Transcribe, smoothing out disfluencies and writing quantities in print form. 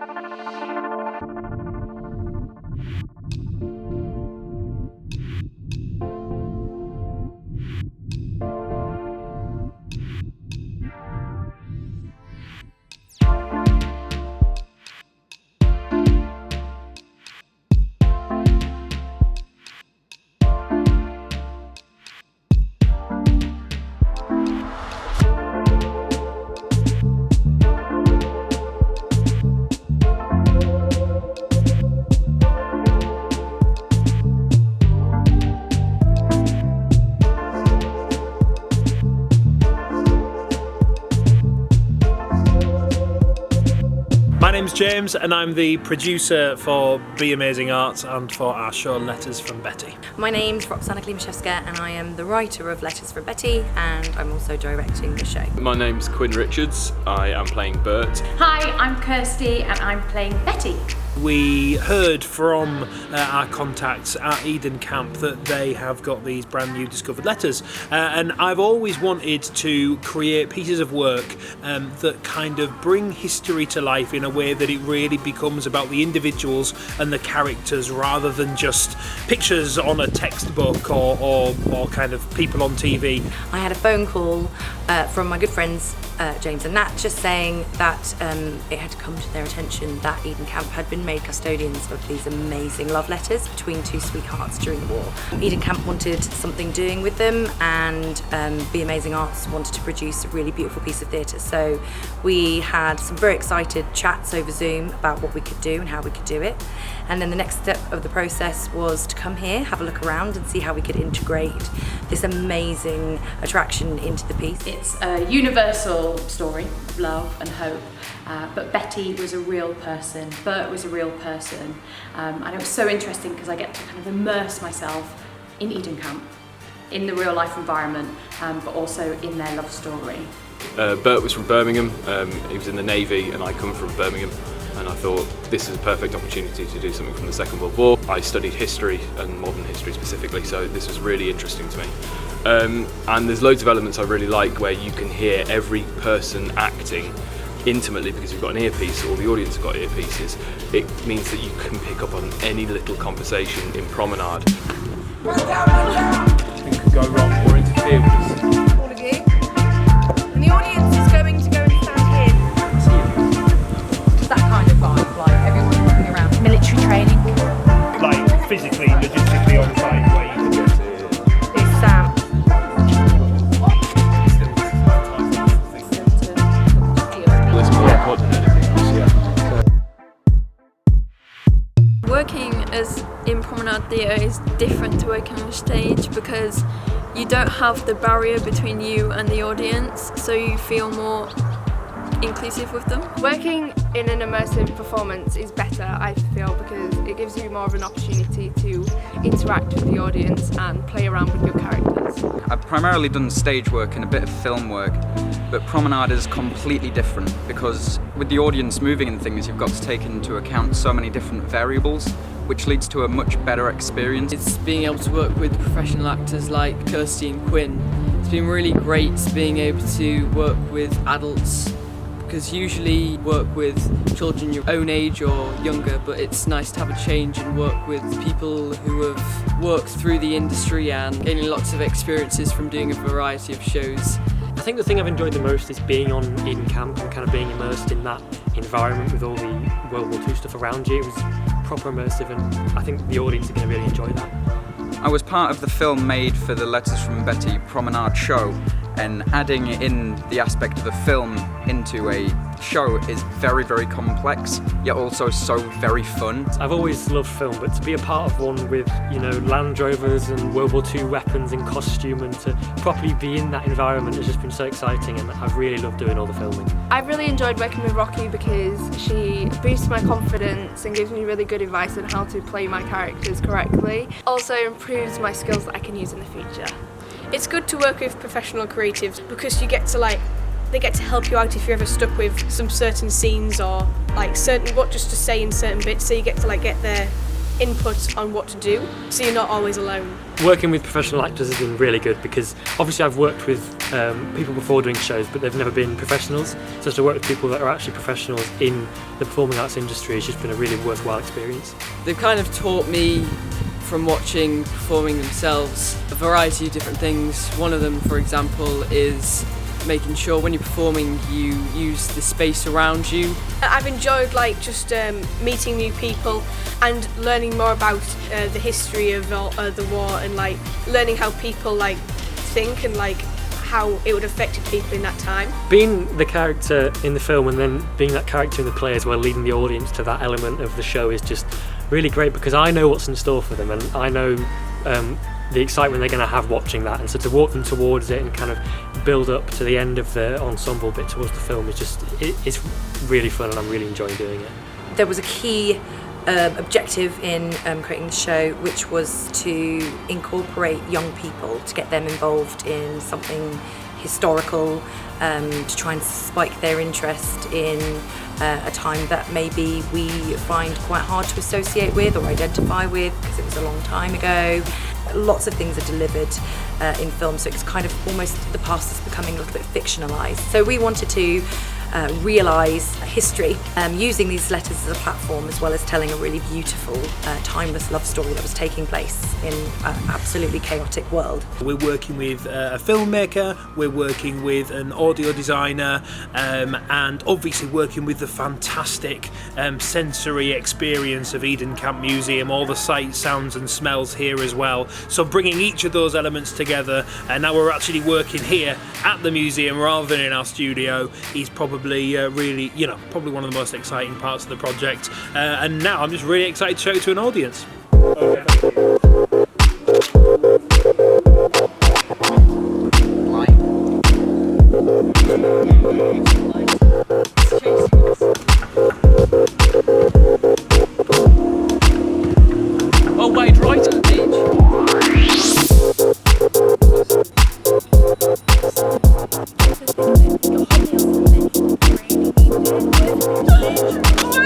My name's James and I'm the producer for Be Amazing Arts and for our show Letters from Betty. My name's Roxana Klimaszewska and I am the writer of Letters from Betty, and I'm also directing the show. My name's Quinn Richards, I am playing Bert. Hi, I'm Kirsty and I'm playing Betty. We heard from our contacts at Eden Camp that they have got these brand new discovered letters, and I've always wanted to create pieces of work that kind of bring history to life in a way that it really becomes about the individuals and the characters rather than just pictures on a textbook or kind of people on TV. I had a phone call from my good friends James and Nat, just saying that it had come to their attention that Eden Camp had been made custodians of these amazing love letters between two sweethearts during the war. Eden Camp wanted something doing with them, and Be Amazing Arts wanted to produce a really beautiful piece of theatre. So we had some very excited chats over Zoom about what we could do and how we could do it. And then the next step of the process was to come here, have a look around and see how we could integrate this amazing attraction into the piece. It's a universal story of love and hope, but Betty was a real person, Bert was a real person, and it was so interesting because I get to kind of immerse myself in Eden Camp, in the real life environment, but also in their love story. Bert was from Birmingham, he was in the Navy and I come from Birmingham, and I thought this is a perfect opportunity to do something from the Second World War. I studied history and modern history specifically, so this was really interesting to me. And there's loads of elements I really like where you can hear every person acting intimately because you've got an earpiece, or the audience have got earpieces. It means that you can pick up on any little conversation in Promenade. Anything could go wrong or interfere with us. All of you. And the audience is going to go and stand here. That kind of vibe, like everyone looking around. Military training. Like physically, logistically on site where you can get to. It's Sam. It's more important than anything else, yeah. Working as in Promenade Theatre is different to working on a stage because you don't have the barrier between you and the audience, so you feel more inclusive with them. Working in an immersive performance is better, I feel, because it gives you more of an opportunity to interact with the audience and play around with your characters. I've primarily done stage work and a bit of film work, but Promenade is completely different because with the audience moving and things, you've got to take into account so many different variables, which leads to a much better experience. It's being able to work with professional actors like Kirsty and Quinn. It's been really great being able to work with adults, because usually work with children your own age or younger, but it's nice to have a change and work with people who have worked through the industry and gaining lots of experiences from doing a variety of shows. I think the thing I've enjoyed the most is being on Eden Camp and kind of being immersed in that environment with all the World War II stuff around you. It was proper immersive, and I think the audience are going to really enjoy that. I was part of the film made for the Letters from Betty Promenade show, and adding in the aspect of a film into a show is very, very complex, yet also so very fun. I've always loved film, but to be a part of one with, you know, Land Rovers and World War II weapons and costume, and to properly be in that environment has just been so exciting, and I've really loved doing all the filming. I've really enjoyed working with Rocky because she boosts my confidence and gives me really good advice on how to play my characters correctly. Also improves my skills that I can use in the future. It's good to work with professional creatives because you get to they get to help you out if you're ever stuck with some certain scenes or certain what just to say in certain bits, so you get to get their input on what to do, so you're not always alone. Working with professional actors has been really good because obviously I've worked with people before doing shows, but they've never been professionals. So to work with people that are actually professionals in the performing arts industry has just been a really worthwhile experience. They've kind of taught me from watching performing themselves a variety of different things. One of them, for example, is making sure when you're performing you use the space around you. I've enjoyed like just meeting new people and learning more about the history of the war and like learning how people like think and like how it would have affected people in that time. Being the character in the film and then being that character in the play as well, leading the audience to that element of the show is just really great because I know what's in store for them and I know the excitement they're going to have watching that, and so to walk them towards it and kind of build up to the end of the ensemble bit towards the film is just, it's really fun and I'm really enjoying doing it. There was a key objective in creating the show, which was to incorporate young people, to get them involved in something historical, to try and spike their interest in a time that maybe we find quite hard to associate with or identify with because it was a long time ago. Lots of things are delivered in film, so it's kind of almost the past is becoming a little bit fictionalised. So we wanted to realise history using these letters as a platform, as well as telling a really beautiful, timeless love story that was taking place in an absolutely chaotic world. We're working with a filmmaker, we're working with an audio designer, and obviously working with the fantastic sensory experience of Eden Camp Museum, all the sights, sounds and smells here as well. So bringing each of those elements together, and now we're actually working here at the museum rather than in our studio, is probably really, probably one of the most exciting parts of the project. And now I'm just really excited to show it to an audience. Oh wait, right at the You're holding on to the